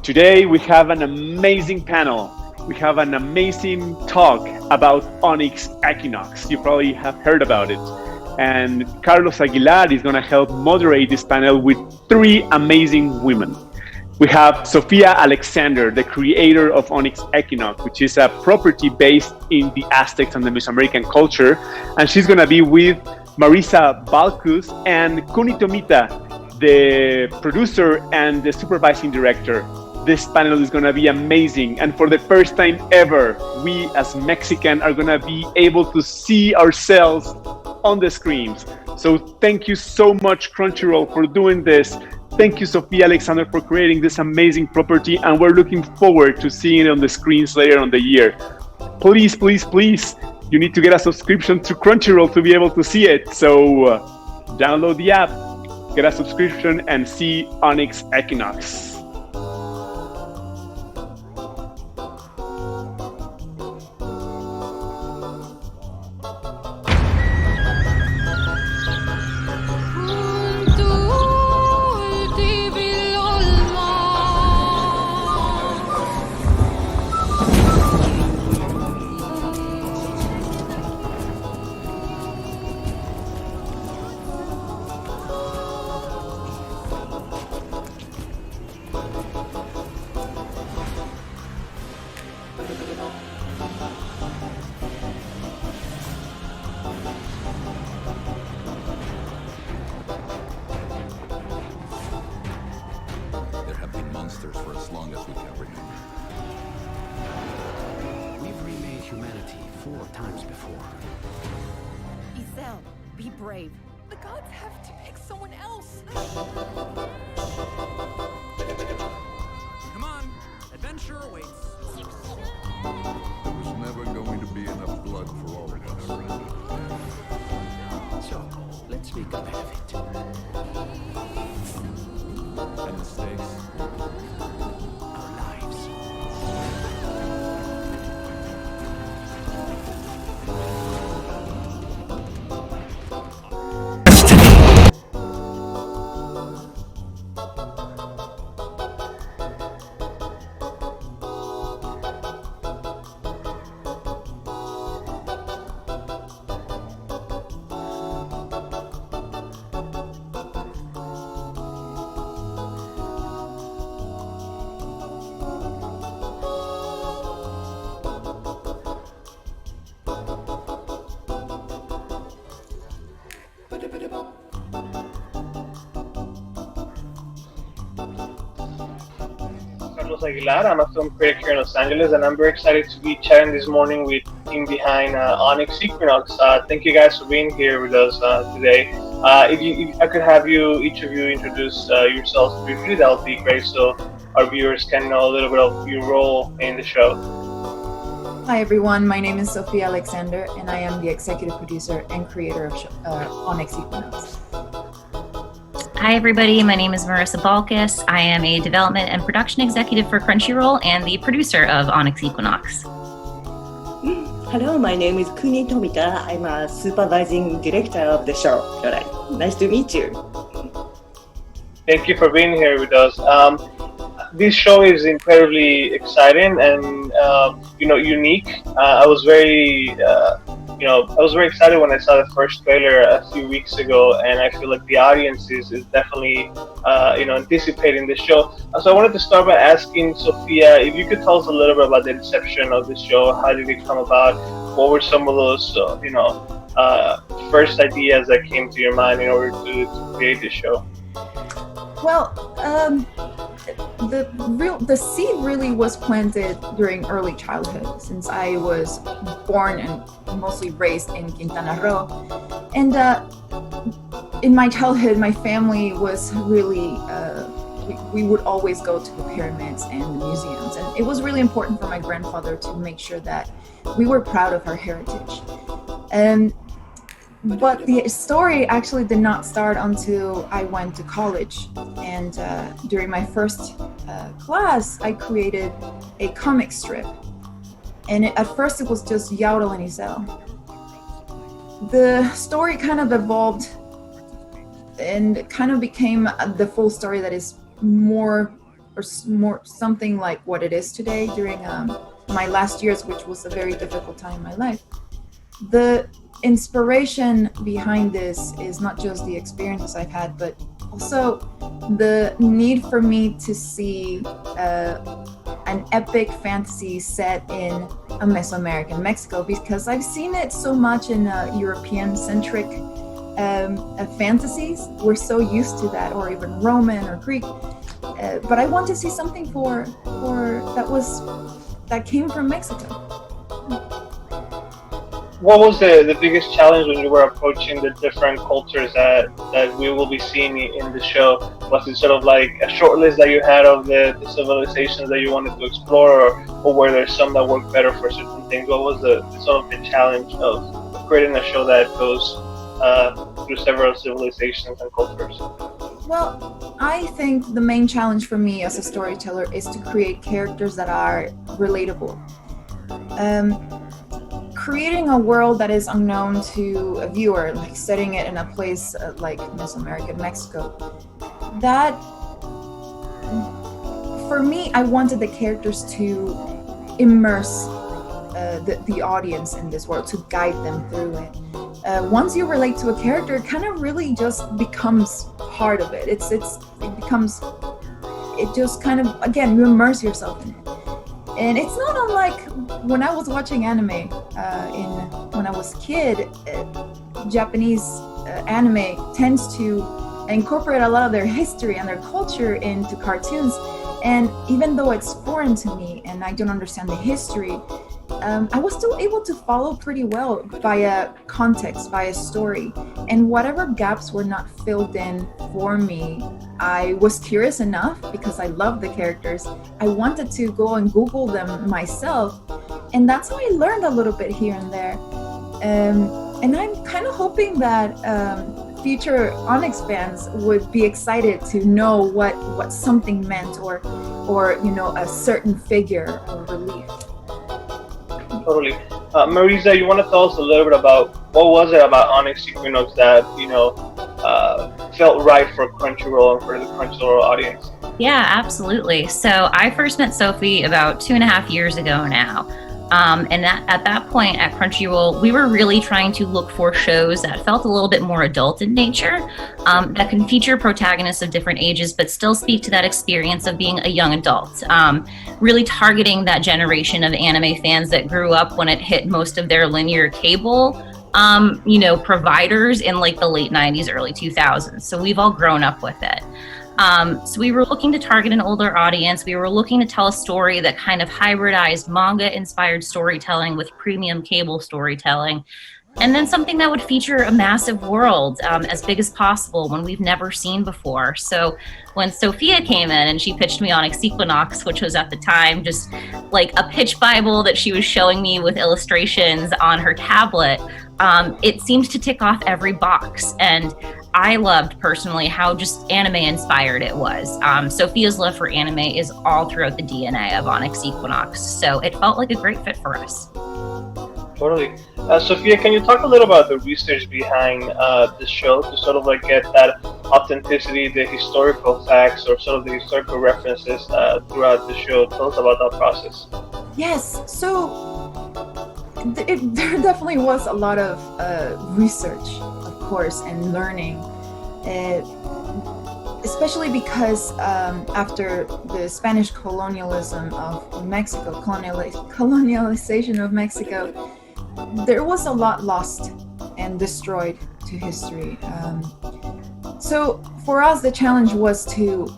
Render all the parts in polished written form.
Today we have an amazing panel. We have an amazing talk about Onyx Equinox. You probably have heard about it. And Carlos Aguilar is going to help moderate this panel with three amazing women. We have Sofia Alexander, the creator of Onyx Equinox, which is a property based in the Aztecs and the Mesoamerican culture. And she's going to be with Marisa Balkus and Kuni Tomita, the producer and the supervising director. This panel is going to be amazing. And for the first time ever, we as Mexican are going to be able to see ourselves on the screens. So thank you so much, Crunchyroll, for doing this. Thank you, Sofia Alexander, for creating this amazing property. And we're looking forward to seeing it on the screens later on the year. Please, please, please, you need to get a subscription to Crunchyroll to be able to see it. So download the app, get a subscription, and see Onyx Equinox. For as long as we can remember. We've remade humanity 4 times before. Isel, be brave. The gods have to pick someone else. Come on, adventure awaits. There was never going to be enough blood for all of us. So, let's make a bet of it. And the stakes? Our lives. Carlos Aguilar. I'm a film critic here in Los Angeles, and I'm very excited to be chatting this morning with the team behind Onyx Equinox. Thank you guys for being here with us today. If I could have each of you introduce yourselves briefly, that would be great, so our viewers can know a little bit of your role in the show. Hi everyone, my name is Sofia Alexander, and I am the executive producer and creator of Onyx Equinox. Hi everybody, my name is Marisa Balkus. I am a development and production executive for Crunchyroll and the producer of Onyx Equinox. Hello, my name is Kuni Tomita. I'm a supervising director of the show. Nice to meet you. Thank you for being here with us. This show is incredibly exciting and unique. I was very excited when I saw the first trailer a few weeks ago, and I feel like the audience is definitely anticipating the show. So I wanted to start by asking Sofia if you could tell us a little bit about the inception of the show. How did it come about? What were some of those first ideas that came to your mind in order to create this show? Well, the seed really was planted during early childhood, since I was born and mostly raised in Quintana Roo. And in my childhood, my family was really, we would always go to the pyramids and the museums. And it was really important for my grandfather to make sure that we were proud of our heritage. But the story actually did not start until I went to college. And during my first class, I created a comic strip. And at first it was just Yauro and Isel. The story kind of evolved and kind of became the full story that is more more something like what it is today during my last years, which was a very difficult time in my life. The inspiration behind this is not just the experiences I've had, but also the need for me to see an epic fantasy set in a Mesoamerican Mexico, because I've seen it so much in European-centric fantasies. We're so used to that, or even Roman or Greek. But I want to see something for that came from Mexico. What was the biggest challenge when you were approaching the different cultures that we will be seeing in the show? Was it sort of like a short list that you had of the civilizations that you wanted to explore, or were there some that worked better for certain things? What was the sort of the challenge of creating a show that goes through several civilizations and cultures? Well, I think the main challenge for me as a storyteller is to create characters that are relatable. Creating a world that is unknown to a viewer, like setting it in a place like Mesoamerican Mexico, that, for me, I wanted the characters to immerse the audience in this world, to guide them through it. Once you relate to a character, it kind of really just becomes part of it. It just kind of, again, you immerse yourself in it. And it's not unlike when I was watching anime when I was a kid. Japanese anime tends to incorporate a lot of their history and their culture into cartoons. And even though it's foreign to me and I don't understand the history, I was still able to follow pretty well via context, via story. And whatever gaps were not filled in for me, I was curious enough, because I love the characters. I wanted to go and Google them myself. And that's how I learned a little bit here and there. And I'm kind of hoping that future Onyx fans would be excited to know what something meant, or a certain figure or relief. Totally. Marisa, you want to tell us a little bit about what was it about Onyx Equinox that felt right for Crunchyroll and for the Crunchyroll audience? Yeah, absolutely. So I first met Sophie about 2.5 years ago now. And at that point at Crunchyroll, we were really trying to look for shows that felt a little bit more adult in nature, that can feature protagonists of different ages, but still speak to that experience of being a young adult. Really targeting that generation of anime fans that grew up when it hit most of their linear cable, providers in like the late 90s, early 2000s. So we've all grown up with it. So we were looking to target an older audience. We were looking to tell a story that kind of hybridized manga-inspired storytelling with premium cable storytelling, and then something that would feature a massive world, as big as possible, one we've never seen before. So when Sophia came in and she pitched me Onyx Equinox, which was at the time just like a pitch Bible that she was showing me with illustrations on her tablet, it seemed to tick off every box. And I loved personally how just anime inspired it was. Sophia's love for anime is all throughout the DNA of Onyx Equinox, so it felt like a great fit for us. Totally. Sophia, can you talk a little about the research behind the show to sort of like get that authenticity, the historical facts, or sort of the historical references throughout the show? Tell us about that process. Yes, so there definitely was a lot of research, of course, and learning, especially because after the Spanish colonialism of Mexico, colonialization of Mexico, there was a lot lost and destroyed to history. So for us, the challenge was to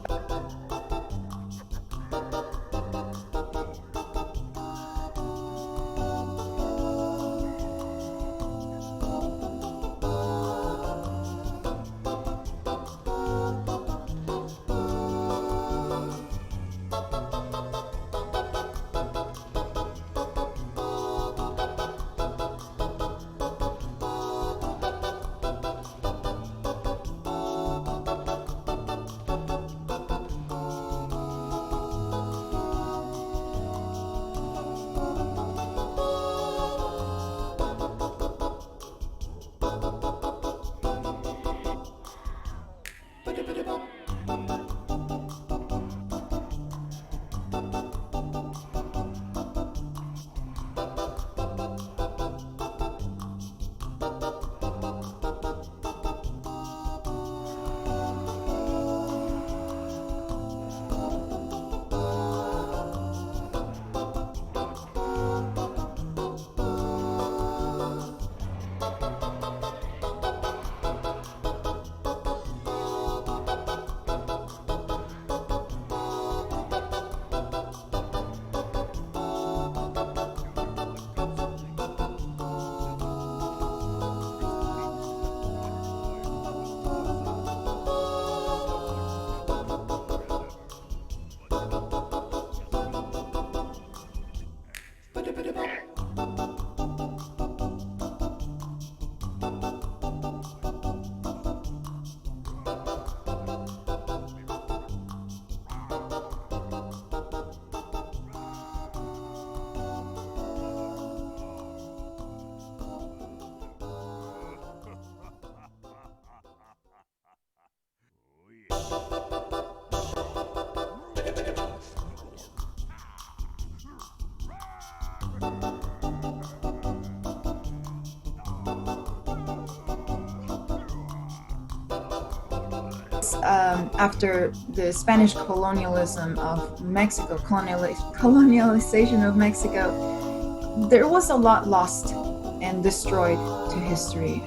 After the Spanish colonialism of Mexico, colonialization of Mexico, there was a lot lost and destroyed to history.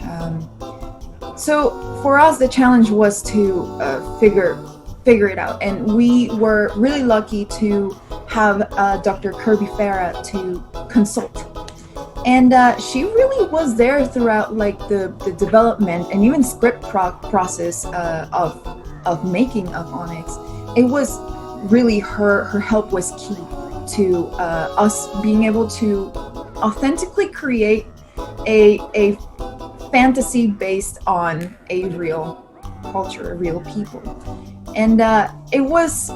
So for us, the challenge was to figure it out, and we were really lucky to have Dr. Kirby Farah to consult. And she really was there throughout like the development and even script process of making of Onyx. It was really her help was key to us being able to authentically create a fantasy based on a real culture, real people. And it was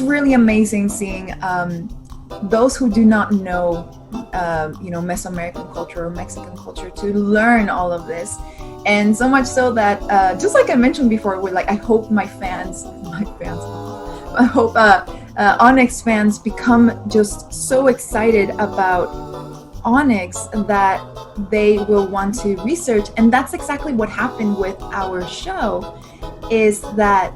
really amazing seeing those who do not know Mesoamerican culture or Mexican culture to learn all of this. And so much so that just like I mentioned before, we're like, I hope I hope Onyx fans become just so excited about Onyx that they will want to research. And that's exactly what happened with our show, is that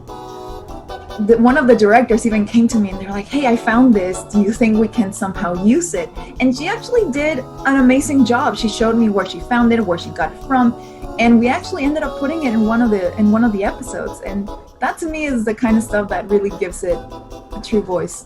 one of the directors even came to me and they're like, hey, I found this. Do you think we can somehow use it? And she actually did an amazing job. She showed me where she found it, where she got it from. And we actually ended up putting it in one of the episodes. And that to me is the kind of stuff that really gives it a true voice.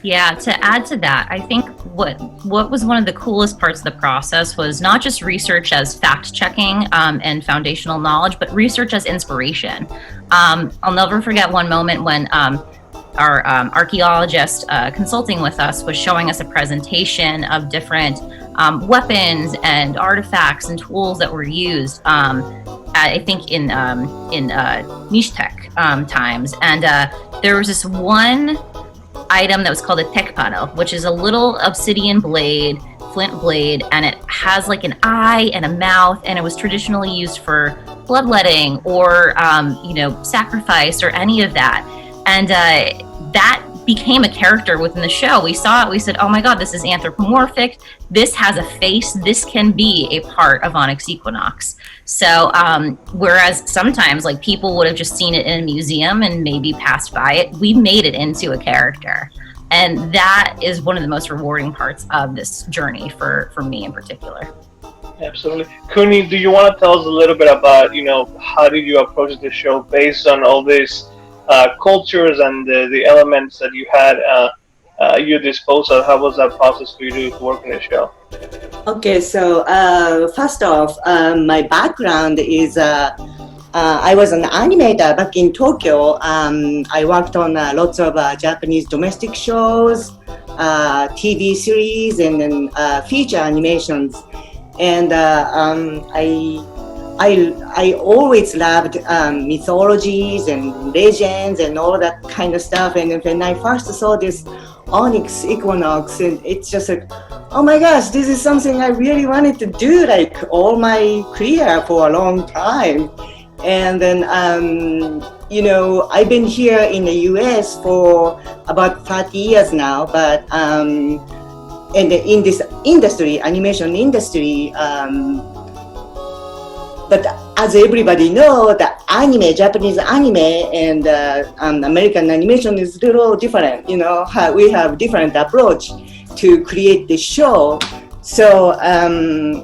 Yeah, to add to that, I think what was one of the coolest parts of the process was not just research as fact-checking and foundational knowledge, but research as inspiration. I'll never forget one moment when our archaeologist consulting with us was showing us a presentation of different weapons and artifacts and tools that were used, I think in Mixtec times. And there was this one item that was called a tekpano, which is a little obsidian blade, flint blade, and it has like an eye and a mouth, and it was traditionally used for bloodletting or sacrifice or any of that. And that became a character within the show. We saw it, we said, oh my god, this is anthropomorphic, this has a face, this can be a part of Onyx Equinox. So whereas sometimes like people would have just seen it in a museum and maybe passed by it, we made it into a character. And that is one of the most rewarding parts of this journey for me in particular. Absolutely. Kuni, do you want to tell us a little bit about, how did you approach the show based on all these cultures and the elements that you had at your disposal? How was that process for you to work in the show? Okay, so first off, my background is I was an animator back in Tokyo. I worked on lots of Japanese domestic shows, TV series, and then feature animations. And I always loved mythologies and legends and all that kind of stuff. And when I first saw this Onyx Equinox, and it's just like, oh my gosh, this is something I really wanted to do like all my career for a long time. And then, I've been here in the US for about 30 years now, but and in this industry, animation industry, but as everybody knows, the anime, Japanese anime and American animation is a little different. We have different approach to create the show. So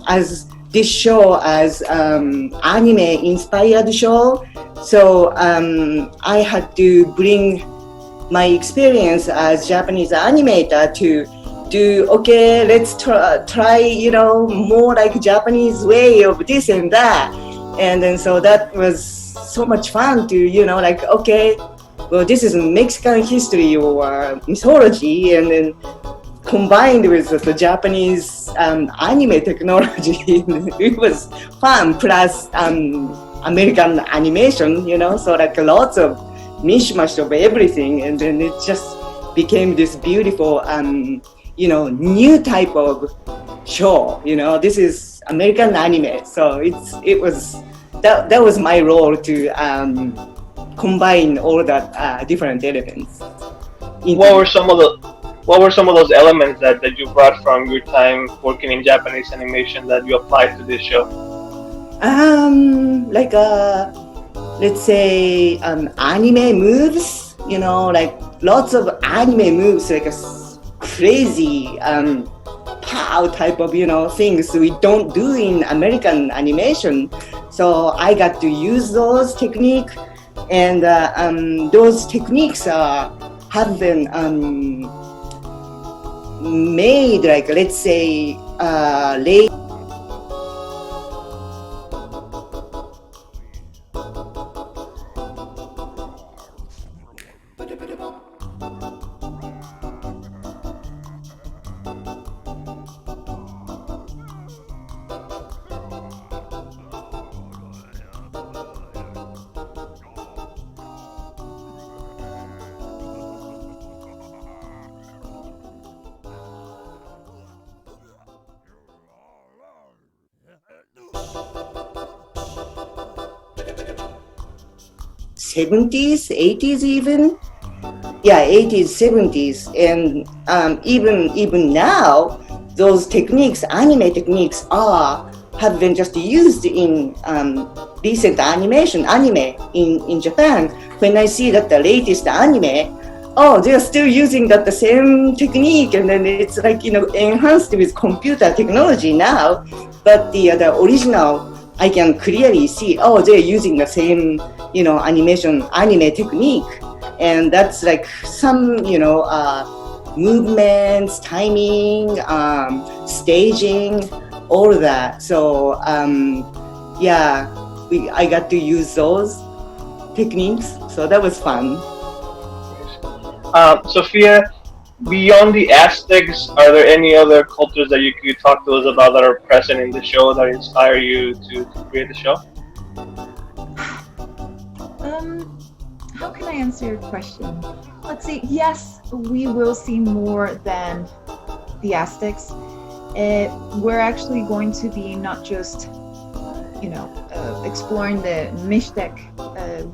as this show as anime inspired show, so I had to bring my experience as Japanese animator to do, okay, let's try, more like Japanese way of this and that. And then so that was so much fun to, okay, well, this is Mexican history or mythology, and then combined with the Japanese anime technology. It was fun, plus American animation, so like lots of mishmash of everything. And then it just became this beautiful new type of show. This is American anime, so that was my role to combine all that different elements. What were some of those elements that you brought from your time working in Japanese animation that you applied to this show? Like let's say anime moves, you know, like lots of anime moves, like a crazy pow type of, you know, things we don't do in American animation. So I got to use those techniques, and those techniques have been made, like let's say late. '70s, '80s even, yeah, '80s, '70s, and even now, those techniques, anime techniques, have been just used in recent anime in Japan. When I see that the latest anime, they're still using that the same technique, and then it's like, you know, enhanced with computer technology now. But the original, I can clearly see, they're using the same, you know, anime technique, and that's like some, you know, movements, timing, staging, all of that. So yeah, I got to use those techniques, so that was fun. Sophia, beyond the Aztecs, are there any other cultures that you could talk to us about that are present in the show that inspire you to create the show? How can I answer your question? Let's see. Yes, we will see more than the Aztecs. We're actually going to be not just, you know, exploring the Mixtec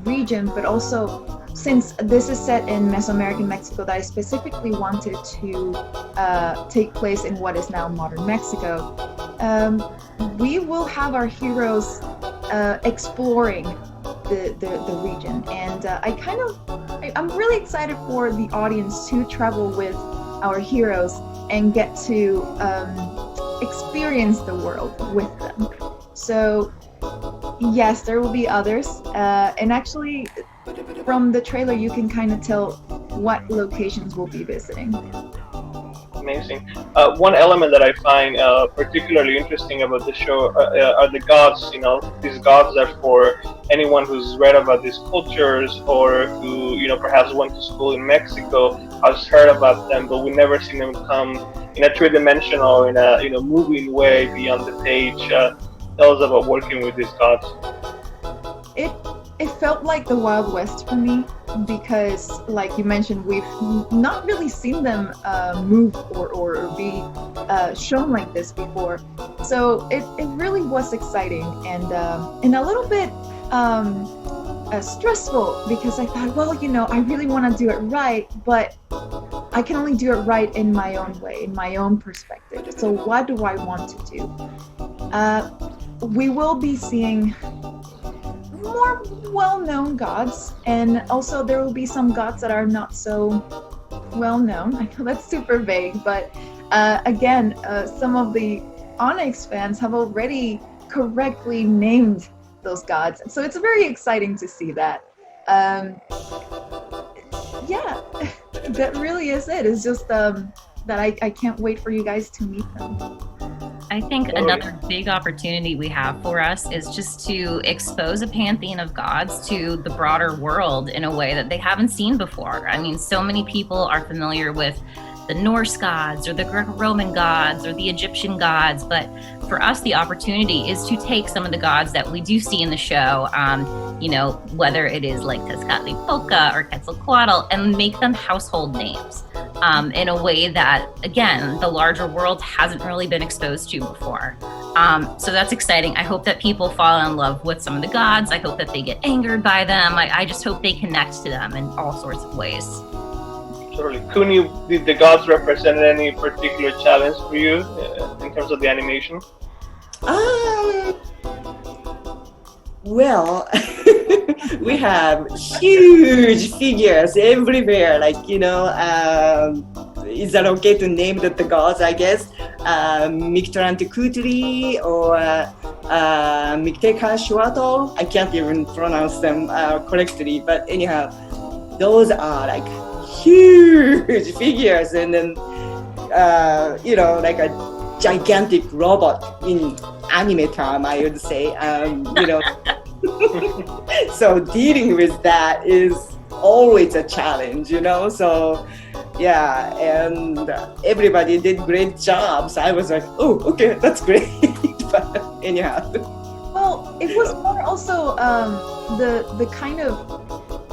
region, but also, since this is set in Mesoamerican Mexico, that I specifically wanted to take place in what is now modern Mexico, we will have our heroes exploring the region, and I'm really excited for the audience to travel with our heroes and get to experience the world with them. So yes, there will be others, and actually from the trailer you can kind of tell what locations we'll be visiting. Amazing. One element that I find particularly interesting about the show are the gods. You know, these gods are for anyone who's read about these cultures, or who, you know, perhaps went to school in Mexico, has heard about them, but we never seen them come in a three-dimensional, in a, you know, moving way beyond the page. Tell us about working with these gods. It felt like the Wild West for me, because, like you mentioned, we've not really seen them move or be shown like this before. So it really was exciting, and a little bit stressful, because I thought, well, you know, I really want to do it right, but I can only do it right in my own way, in my own perspective. So what do I want to do? We will be seeing more well-known gods, and also there will be some gods that are not so well-known. I know that's super vague, but again, some of the Onyx fans have already correctly named those gods, so it's very exciting to see that. Yeah, that really is it. It's just that I can't wait for you guys to meet them. I think another big opportunity we have for us is just to expose a pantheon of gods to the broader world in a way that they haven't seen before. I mean, so many people are familiar with the Norse gods or the Greco-Roman gods or the Egyptian gods, but for us, the opportunity is to take some of the gods that we do see in the show, you know, whether it is like Tezcatlipoca or Quetzalcoatl, and make them household names in a way that, again, the larger world hasn't really been exposed to before. So that's exciting. I hope that people fall in love with some of the gods. I hope that they get angered by them. I just hope they connect to them in all sorts of ways. Totally. Kuni, did the gods represent any particular challenge for you in terms of the animation? Well, we have huge figures everywhere. Like, is that okay to name the gods, I guess? Mictlantecuhtli or Mictlantecuhtli. I can't even pronounce them correctly, but anyhow, those are like huge figures, and then like a gigantic robot in anime term, I would say. So dealing with that is always a challenge, so yeah, and everybody did great jobs. I was like, oh, okay, that's great. But anyhow, well, it was more also the kind of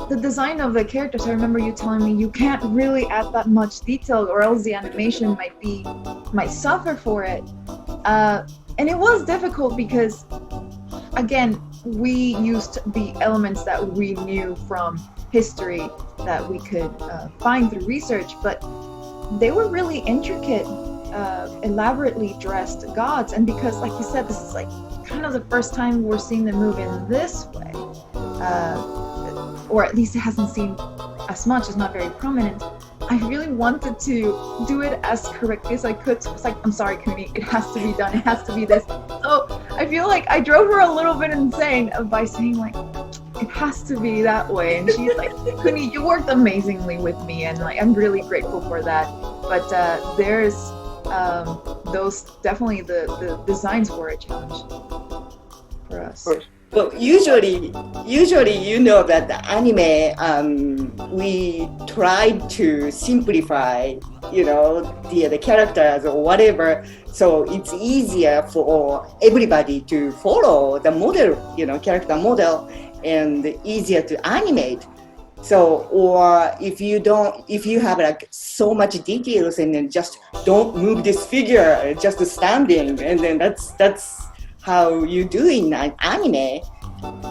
the design of the characters. I remember you telling me you can't really add that much detail or else the animation might suffer for it, and it was difficult because, again, we used the elements that we knew from history that we could find through research, but they were really intricate, elaborately dressed gods. And because, like you said, this is like kind of the first time we're seeing them move in this way, or at least it hasn't seemed as much, it's not very prominent. I really wanted to do it as correctly as I could. So it's like, I'm sorry, Kuni, it has to be done. It has to be this. So I feel like I drove her a little bit insane by saying like, it has to be that way. And she's like, Kuni, you worked amazingly with me, and like I'm really grateful for that. But there's those definitely the designs were a challenge for us. Well, usually that the anime, we tried to simplify, the characters or whatever, so it's easier for everybody to follow the model, character model, and easier to animate. So, or if you have like so much details and then just don't move this figure, just standing, and then that's how you do in an anime.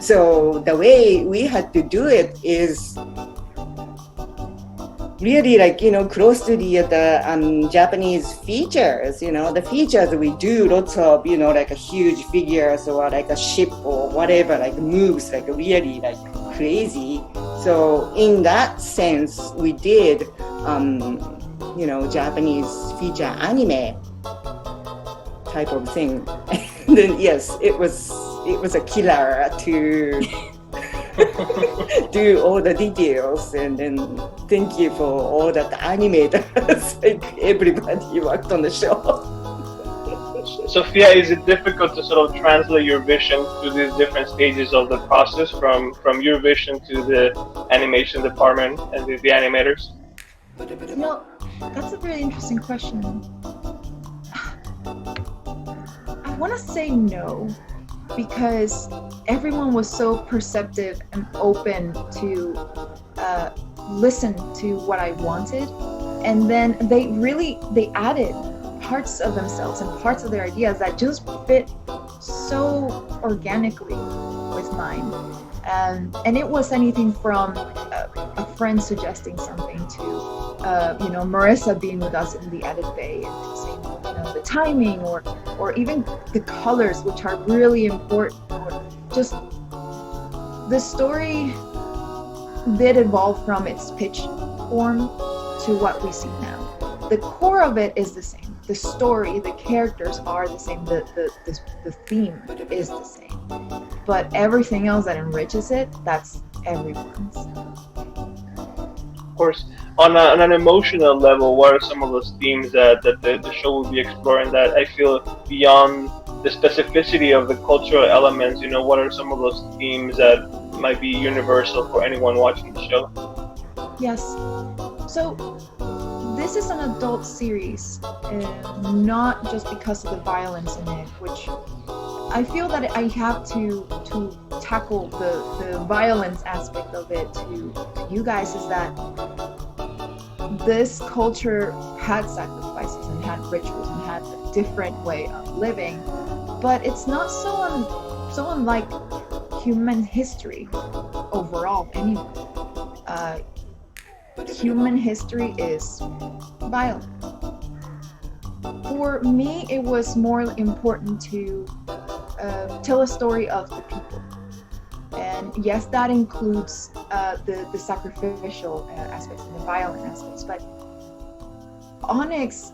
So the way we had to do it is really like, close to the Japanese features, the features we do lots of, like a huge figures or like a ship or whatever, like moves like really like crazy. So in that sense, we did, Japanese feature anime type of thing. And then yes, it was a killer to do all the details, and then thank you for all that animators. Like everybody worked on the show. Sophia, is it difficult to sort of translate your vision to these different stages of the process, from your vision to the animation department and the animators? That's a really interesting question. I want to say no, because everyone was so perceptive and open to listen to what I wanted, and then they added parts of themselves and parts of their ideas that just fit so organically with mine. And it was anything from a friend suggesting something to Marissa being with us in the edit bay and saying, the timing or even the colors, which are really important, or just the story did evolve from its pitch form to what we see now. The core of it is the same. The story, the characters are the same. The theme is the same. But everything else that enriches it, that's everyone's. Of course. On an emotional level, what are some of those themes that the show will be exploring that I feel beyond the specificity of the cultural elements? What are some of those themes that might be universal for anyone watching the show? Yes. So this is an adult series, not just because of the violence in it, which I feel that I have to tackle the violence aspect of it to you guys, is that this culture had sacrifices and had rituals and had a different way of living, but it's not so unlike human history overall anyway. Human history is violent. For me, it was more important to tell a story of the people. And yes, that includes the sacrificial aspects and the violent aspects, but Onyx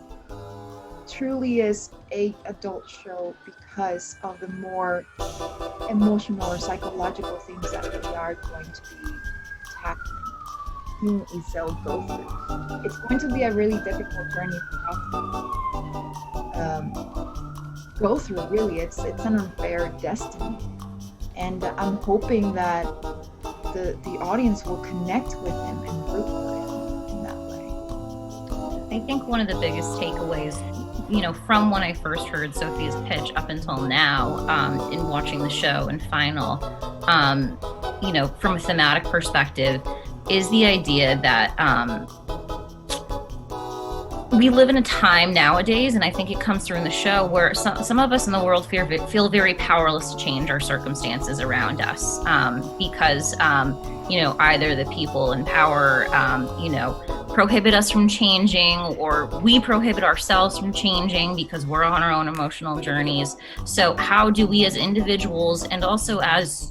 truly is a adult show because of the more emotional or psychological things that we are going to be tackling. Isel go through. It's going to be a really difficult journey for us to go through. Really, it's an unfair destiny, and I'm hoping that the audience will connect with him and root for him in that way. I think one of the biggest takeaways, from when I first heard Sophia's pitch up until now, in watching the show and final, from a thematic perspective, is the idea that we live in a time nowadays, and I think it comes through in the show, where some of us in the world feel very powerless to change our circumstances around us, because either the people in power prohibit us from changing, or we prohibit ourselves from changing because we're on our own emotional journeys. So how do we as individuals, and also as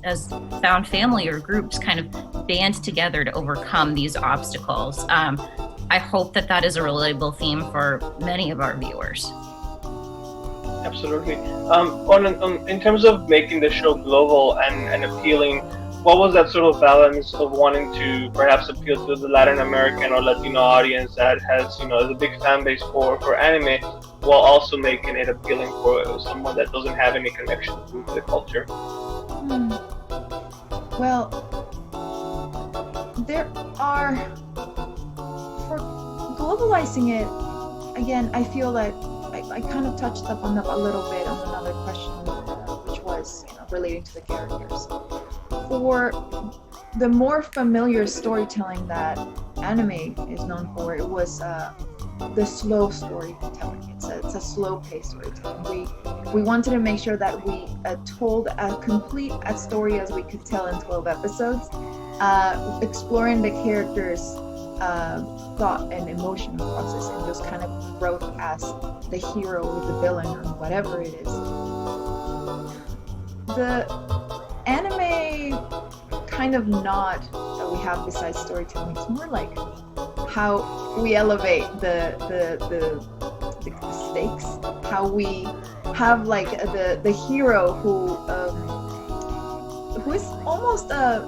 found family or groups, kind of band together to overcome these obstacles? I hope that is a relatable theme for many of our viewers. Absolutely. In terms of making the show global and appealing, what was that sort of balance of wanting to perhaps appeal to the Latin American or Latino audience that has, is a big fan base for anime, while also making it appealing for someone that doesn't have any connection to the culture? Well, there are, for globalizing it, again, I feel that I kind of touched up on that a little bit on another question, which was relating to the characters. For the more familiar storytelling that anime is known for, it was the slow storytelling. It's a slow-paced storytelling. We wanted to make sure that we told as complete a story as we could tell in 12 episodes, exploring the characters' thought and emotional process, and just kind of growth as the hero or the villain or whatever it is. The anime kind of nod that we have besides storytelling, it's more like how we elevate the stakes, how we have like the hero who is almost I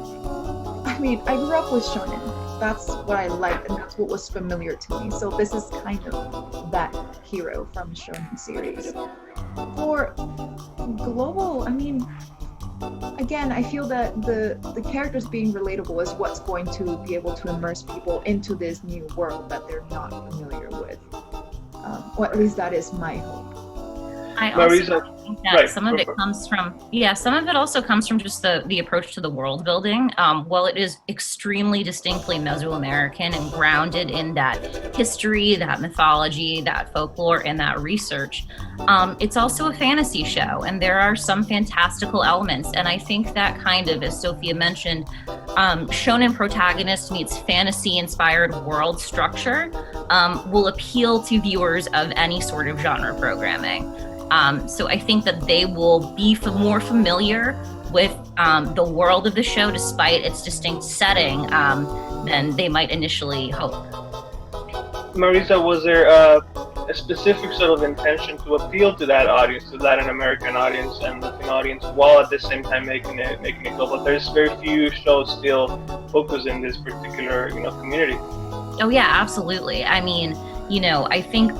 grew up with shonen. That's what I liked, and that's what was familiar to me. So this is kind of that hero from a shonen series. For global, again, I feel that the characters being relatable is what's going to be able to immerse people into this new world that they're not familiar with. Or at least that is my hope. I also think that some of it comes from, some of it also comes from just the approach to the world building. While it is extremely distinctly Mesoamerican and grounded in that history, that mythology, that folklore, and that research, it's also a fantasy show, and there are some fantastical elements. And I think that kind of, as Sophia mentioned, shonen protagonist meets fantasy-inspired world structure will appeal to viewers of any sort of genre programming. So I think that they will be more familiar with the world of the show, despite its distinct setting, than they might initially hope. Marisa, was there a specific sort of intention to appeal to that audience, to Latin American audience and Latino audience, while at the same time making it global? There's very few shows still focused in this particular community. Oh yeah, absolutely. I think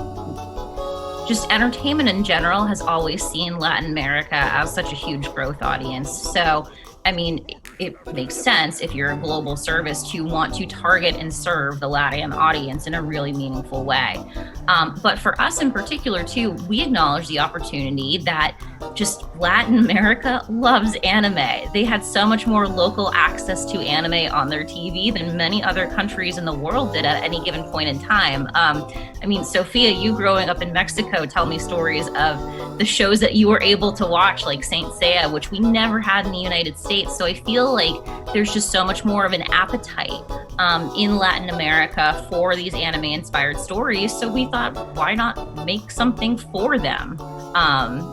just entertainment in general has always seen Latin America as such a huge growth audience. So, it makes sense if you're a global service to want to target and serve the Latin audience in a really meaningful way. But for us in particular too, we acknowledge the opportunity that just Latin America loves anime. They had so much more local access to anime on their TV than many other countries in the world did at any given point in time. I mean, Sophia, you growing up in Mexico, tell me stories of the shows that you were able to watch, like Saint Seiya, which we never had in the United States. So I feel like there's just so much more of an appetite in Latin America for these anime-inspired stories. So we thought, why not make something for them?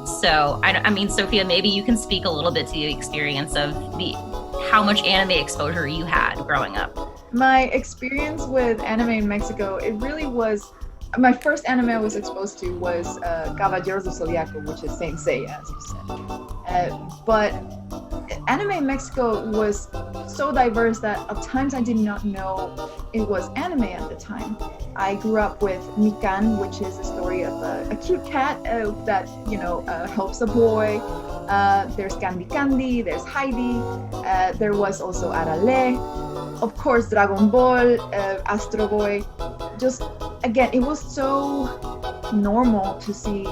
So I mean, Sophia, maybe you can speak a little bit to the experience of how much anime exposure you had growing up. My experience with anime in Mexico, it really was, my first anime I was exposed to was Caballeros del Zodiaco, which is Saint Seiya, as you said. But anime in Mexico was so diverse that at times I did not know it was anime at the time. I grew up with Mikan, which is a story of a cute cat that, helps a boy. There's Candy Candy, there's Heidi, there was also Arale, of course Dragon Ball, Astro Boy. Just, again, it was so normal to see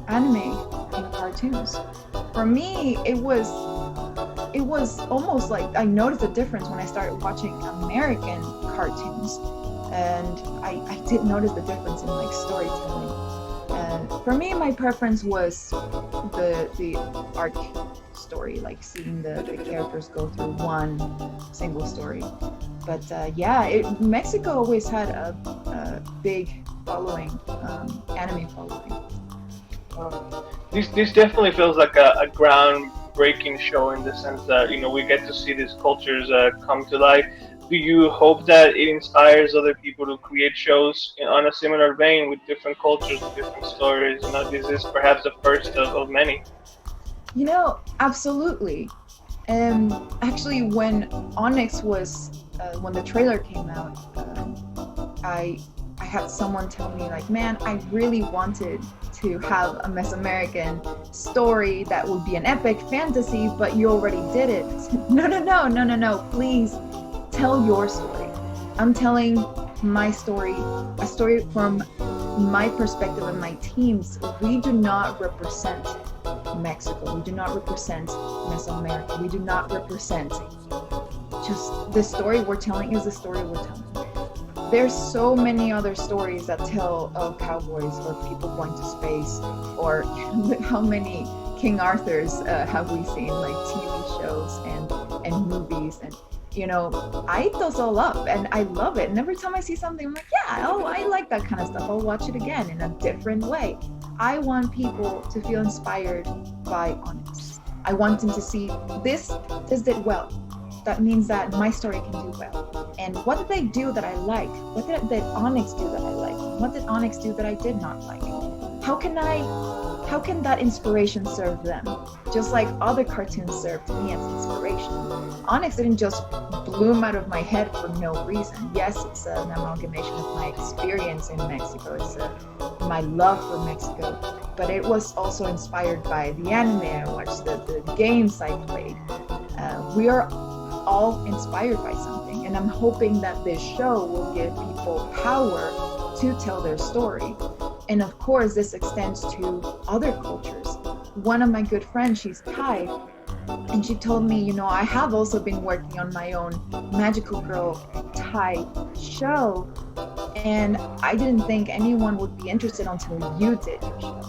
anime in cartoons. For me, it was almost like I noticed a difference when I started watching American cartoons, and I did notice the difference in like storytelling. For me, my preference was the arc story, like seeing the characters go through one single story. But Mexico always had a big following, anime following. This definitely feels like a groundbreaking show in the sense that we get to see these cultures come to life. Do you hope that it inspires other people to create shows on a similar vein with different cultures, with different stories? This is perhaps the first of many. Absolutely. Actually, when Onyx was, when the trailer came out, I had someone tell me, like, man, I really wanted to have a Mesoamerican story that would be an epic fantasy, but you already did it. No, please tell your story. I'm telling my story, a story from my perspective and my teams. We do not represent Mexico. We do not represent Mesoamerica. We do not represent just the story we're telling is the story we're telling. There's so many other stories that tell of cowboys or people going to space, or how many King Arthurs have we seen, like TV shows and movies, and I eat those all up and I love it. And every time I see something, I'm like, I like that kind of stuff. I'll watch it again in a different way. I want people to feel inspired by Onyx. I want them to see this did well. That means that my story can do well. And what did they do that I like? What did Onyx do that I like? What did Onyx do that I did not like? How can that inspiration serve them? Just like other cartoons served me as inspiration. Onyx didn't just bloom out of my head for no reason. Yes, it's an amalgamation of my experience in Mexico. It's my love for Mexico. But it was also inspired by the anime I watched, the games I played. We are all inspired by something, and I'm hoping that this show will give people power to tell their story. And of course, this extends to other cultures. One of my good friends, she's Thai, and she told me, I have also been working on my own Magical Girl Thai show, and I didn't think anyone would be interested until you did your show.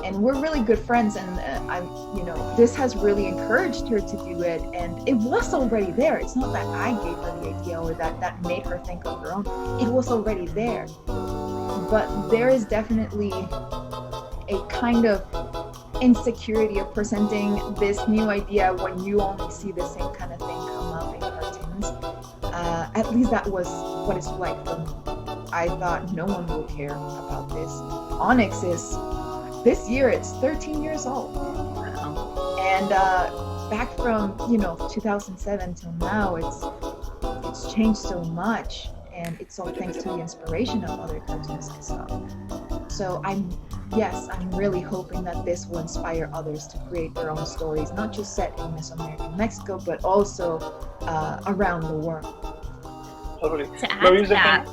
And we're really good friends, and this has really encouraged her to do it, and it was already there. It's not that I gave her the idea or that made her think of her own. It was already there. But there is definitely a kind of insecurity of presenting this new idea when you only see the same kind of thing come up in cartoons. At least that was what it's like for me. I thought no one will care about this. Onyx is, this year it's 13 years old. And back from 2007 till now, it's changed so much, and it's all thanks to the inspiration of other cartoons I saw. So I'm really hoping that this will inspire others to create their own stories, not just set in Mesoamerican Mexico, but also around the world. Totally. To add to that,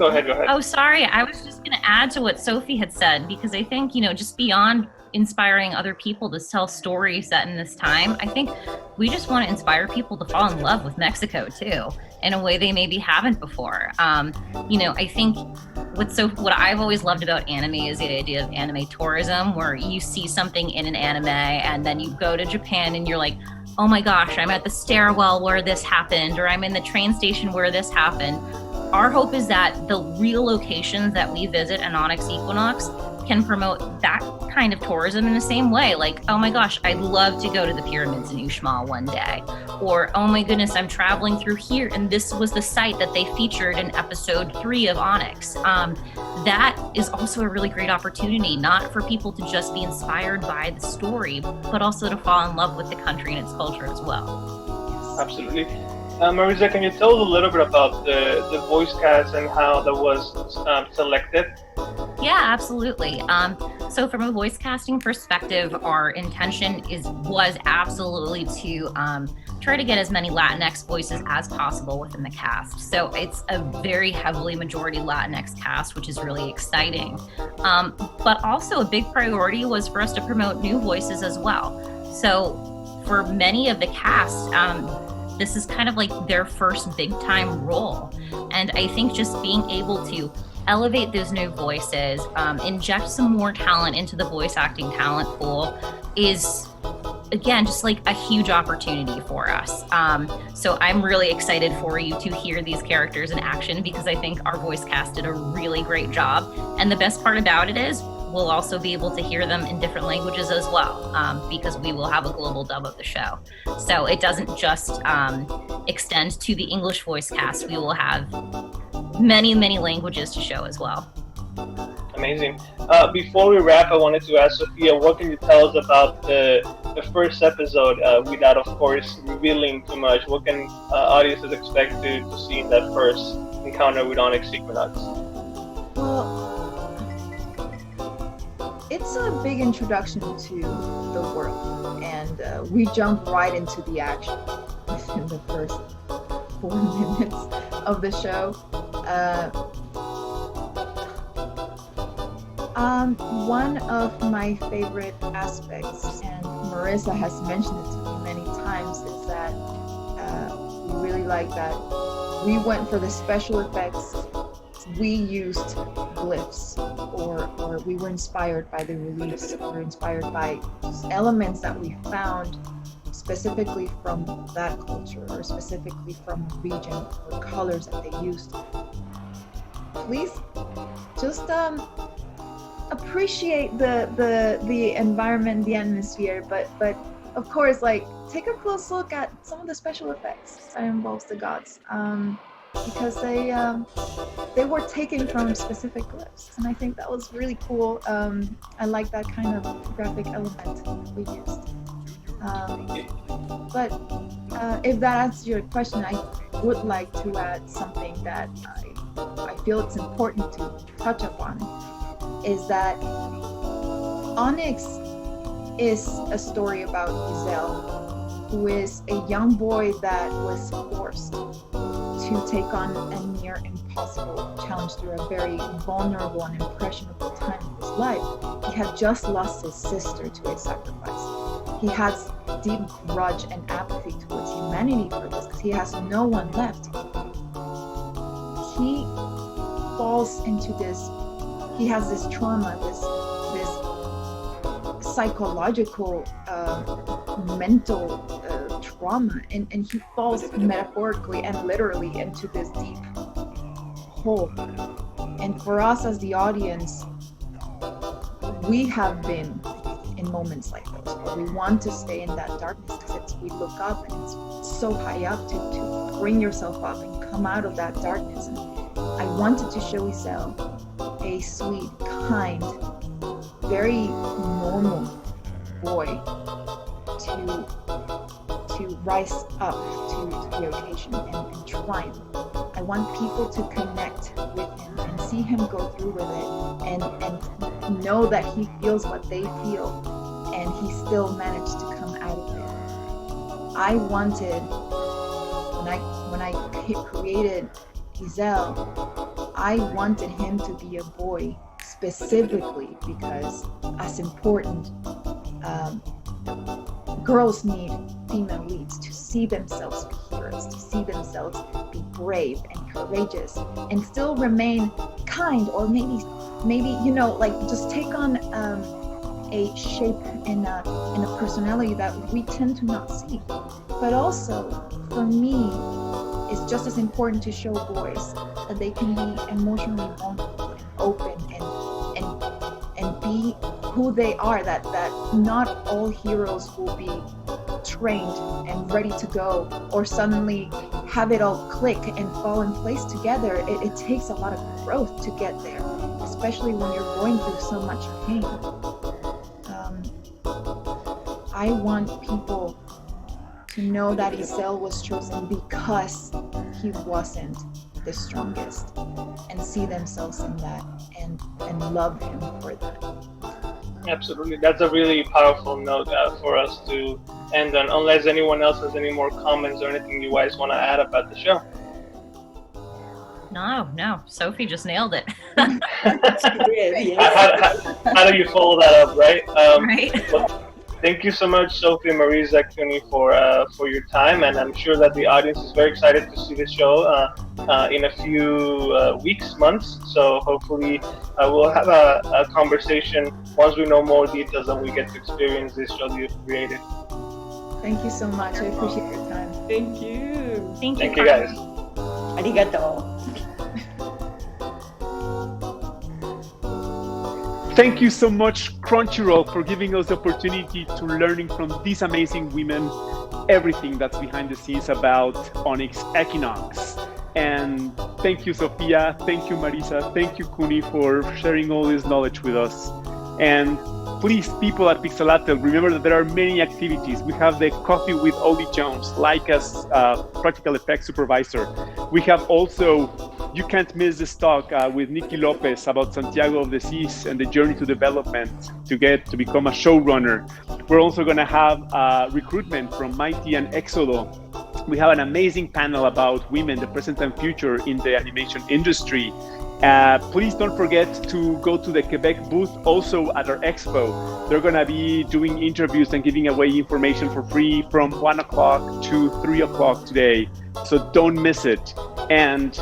Go ahead. Oh, sorry. I was just going to add to what Sophie had said, because I think, just beyond inspiring other people to tell stories set in this time. I think we just want to inspire people to fall in love with Mexico too, in a way they maybe haven't before. I think what I've always loved about anime is the idea of anime tourism, where you see something in an anime and then you go to Japan and you're like, oh my gosh, I'm at the stairwell where this happened, or I'm in the train station where this happened. Our hope is that the real locations that we visit in Onyx Equinox can promote that kind of tourism in the same way. Like, oh my gosh, I'd love to go to the pyramids in Uxmal one day. Or, oh my goodness, I'm traveling through here and this was the site that they featured in episode 3 of Onyx. That is also a really great opportunity, not for people to just be inspired by the story, but also to fall in love with the country and its culture as well. Absolutely. Marisa, can you tell us a little bit about the voice cast and how that was selected? Yeah, absolutely. So from a voice casting perspective, our intention was absolutely to try to get as many Latinx voices as possible within the cast. So it's a very heavily majority Latinx cast, which is really exciting. But also a big priority was for us to promote new voices as well. So for many of the cast, this is kind of like their first big time role. And I think just being able to elevate those new voices, inject some more talent into the voice acting talent pool is, again, just like a huge opportunity for us. So I'm really excited for you to hear these characters in action, because I think our voice cast did a really great job. And the best part about it is we'll also be able to hear them in different languages as well, because we will have a global dub of the show. So it doesn't just extend to the English voice cast. We will have many, many languages to show as well. Amazing. Before we wrap, I wanted to ask Sophia, what can you tell us about the first episode, without, of course, revealing too much? What can audiences expect to see in that first encounter with Onyx Equinox? Well, it's a big introduction to the world, and we jump right into the action within the first 4 minutes of the show. One of my favorite aspects, and Marisa has mentioned it to me many times, is that we really like that we went for the special effects. We used glyphs, or we were inspired by the reliefs, or inspired by elements that we found specifically from that culture, or specifically from a region, or colors that they used. Please just appreciate the environment, the atmosphere, but of course, like, take a close look at some of the special effects that involves the gods, because they were taken from specific glyphs, and I think that was really cool. I like that kind of graphic element we used. But if that answers your question, I would like to add something that I feel it's important to touch upon, is that Onyx is a story about Giselle, who is a young boy that was forced to take on a near impossible challenge through a very vulnerable and impressionable time of his life. He had just lost his sister to a sacrifice. He has deep grudge and apathy towards humanity for this, because he has no one left. He falls into this, he has this trauma, this psychological, mental trauma, and he falls metaphorically and literally into this deep hole. And for us as the audience, we have been in moments like those where we want to stay in that darkness, because we look up and it's so high up to bring yourself up and come out of that darkness. And I wanted to show Isel, a sweet, kind, very normal boy, to rise up to the occasion and triumph. I want people to connect with him and see him go through with it, and know that he feels what they feel, and he still managed to come out of it. I wanted, when I created Giselle, I wanted him to be a boy specifically because as important, girls need female leads to see themselves be heroes, to see themselves be brave and courageous, and still remain kind, or maybe like just take on a shape and a personality that we tend to not see. But also, for me, it's just as important to show boys that they can be emotionally vulnerable and open and be who they are, that not all heroes will be trained and ready to go, or suddenly have it all click and fall in place together. It takes a lot of growth to get there, especially when you're going through so much pain. I want people to know that Isel was chosen because he wasn't the strongest, and see themselves in that and love him for that. Absolutely, that's a really powerful note for us to end on, unless anyone else has any more comments or anything you guys want to add about the show. No, Sophie just nailed it. How do you follow that up, right? Right. Well, thank you so much, Sophie and Marisa Cuny, for your time, and I'm sure that the audience is very excited to see the show in a few weeks, months. So hopefully we'll have a conversation once we know more details and we get to experience this show that you've created. Thank you so much. I appreciate your time. Thank you. Thank you, guys. Arigato. Thank you so much, Crunchyroll, for giving us the opportunity to learning from these amazing women everything that's behind the scenes about Onyx Equinox. And thank you, Sophia. Thank you, Marisa. Thank you, Cuny, for sharing all this knowledge with us. And please, people at Pixelatel, remember that there are many activities. We have the Coffee with Oli Jones, like as practical effects supervisor. We have also You Can't Miss This Talk with Nikki Lopez about Santiago of the Seas and the journey to development to become a showrunner. We're also going to have recruitment from Mighty and Exodo. We have an amazing panel about women, the present and future in the animation industry. Please don't forget to go to the Quebec booth also at our expo. They're going to be doing interviews and giving away information for free from 1 o'clock to 3 o'clock today. So don't miss it. And